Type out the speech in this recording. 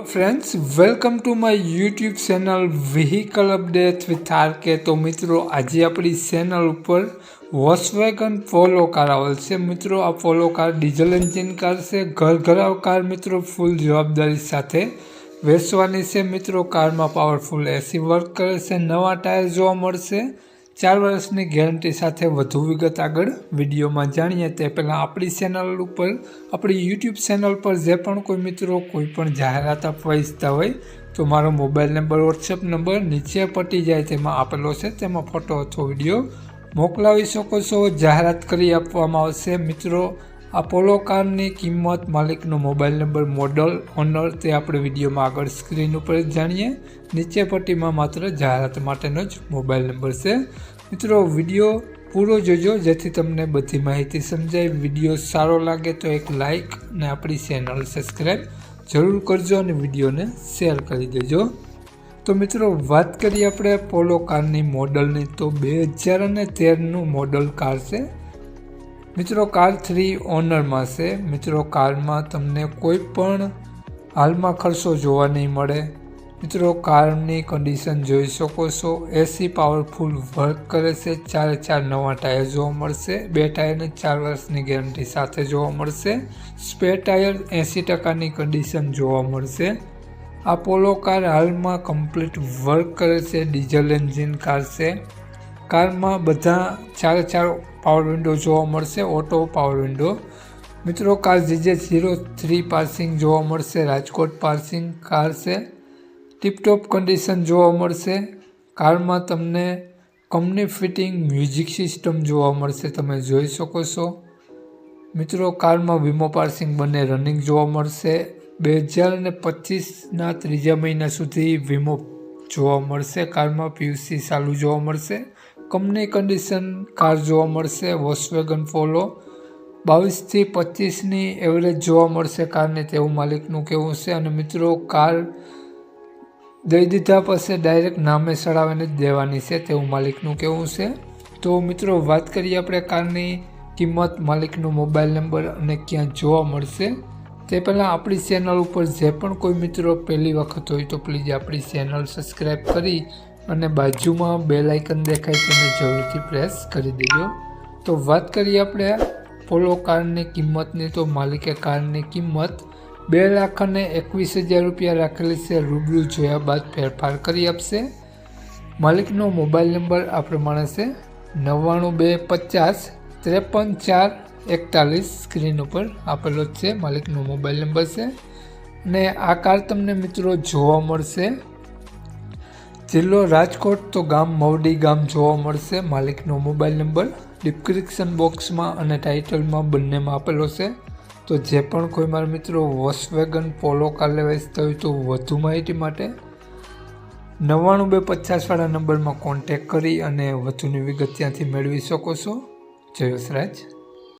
Friends welcome to my YouTube channel vehicle update with RK. तो मित्रों आज अपनी चैनल पर वॉक्सवैगन पोलो कार आवेल छे। मित्रों आ पोलो कार डीजल एंजीन कार से घर घराव कार मित्रों फूल जवाबदारी साथे वेचवानी छे। मित्रों कार में पावरफुल एसी वर्क करे छे, नवा टायर जोवा मळशे, 4 वर्षनी गैरंटी साथे। वधु विगत आगळ विडियो में जाणीए ते पहला अपनी चैनल पर अपनी यूट्यूब चैनल पर जे पण कोई मित्रों कोईपण जाहेरात आपवा इच्छता होय तो मारो मोबाइल नंबर व्हाट्सएप नंबर नीचे पटी जाए तेमां आपेलो छे, तेमां फोटो अथवा विडियो मोकलावी शको छो। जाहेरात करी आपवामां आवशे। मित्रों आ पोलो कारनी किंमत, मालिकनो मोबाइल नंबर, मॉडल, ओनर ते आपणे विडियो में आगळ स्क्रीन पर जाणीए। नीचे पट्टीमां मात्र जाहेरात माटेनो ज मोबाइल नंबर छे। मित्रों विडियो पूरो जोजो जेथी तमने बधी माहिती समजाय। विडियो सारो लागे तो एक लाइक ने अपनी चैनल सब्सक्राइब जरूर करजो और विडियो ने शेर कर देजो। तो मित्रों बात करिए अपने पोलो कारनी मॉडलनी तो 2013 मॉडल कार से। मित्रों कार 3 ओनर में से। मित्रों कार में तमने कोईपण हाल में खर्चो जोवा नहीं मळे। मित्रों कारनी कंडीशन जोई शको छो। एसी पावरफुल वर्क करे छे, 4 नवा टायर जोवा मळशे, 2 टायर ने 4 वर्षनी गैरंटी साथे जोवा मळशे। स्पेर टायर 80% नी कंडीशन जोवा मळशे। आ पोलो कार हाल में कम्प्लीट वर्क करे छे, डीजल एंजीन कार छे। कार में बधा 4 पावर विंडो जोवा मळशे, ऑटो पावर विंडो। मित्रों कार GJ03 पार्सिंग जोवा मळशे, राजकोट पार्सिंग कार छे। टीपटॉप कंडीशन जोवा मळशे। कार में तमने कंपनी फिटिंग म्यूजिक सिस्टम जोवा मळशे, तमे जोई शको छो। मित्रों कार में वीमो पार्सिंग बने रनिंग जोवा मळशे। 2025 ना 3 महीना सुधी वीमो जोवा मळशे। कार में PUC चालू जोवा मळशे। कंपनी कंडीशन कार जोवा मळशे। वॉक्सवैगन पोलो 22 થી 25 नी एवरेज जोवा मळशे कारने तेवुं मालिकनुं कहेवुं छे। अने मित्रों कार दई दीधा पछी डायरेक्ट नामे चढ़ावीने ज देवानी छे तेवुं मालिकनुं कहेवुं छे। तो मित्रों बात करिए आपणे कारनी किंमत, मालिकनो मोबाइल नंबर अने क्यां जोवा मळशे ते पहला अपनी चेनल पर जे पण कोई मित्रों पहली वखत होय तो प्लीज अपनी चेनल सब्सक्राइब करी अने बाजुमां बेल आइकन देखाय तेने जरूरथी प्रेस करी देजो। तो बात करिए आपणे पोलो कारनी किंमतनी तो मालिके कारनी किंमत 2,21,000 रुपया राखेली छे। रूबरू जोया बाद फेरफार करी आपशे। मालिकनो मोबाइल नंबर आ प्रमाणे छे 9925 53 4 41 स्क्रीन पर आपेलो छे। मालिकनो मोबाइल नंबर छे ने आ कार तमने मित्रों जोवा मळशे जिल्लो राजकोट तो गाम मवडी गाम जोवा मळशे। मालिकनो मोबाइल नंबर डिस्क्रिप्शन बॉक्स में अने टाइटल में बंने में आपेलो छे। तो जे पण कोई मारा मित्रों वॉक्सवैगन पोलो कार लेवा इच्छता होय तो वधु माहिती माटे 9925 वाळा नंबर में कॉन्टेक्ट करी अने वधुनी विगत त्यांथी मेळवी शको छो। जय वसराज।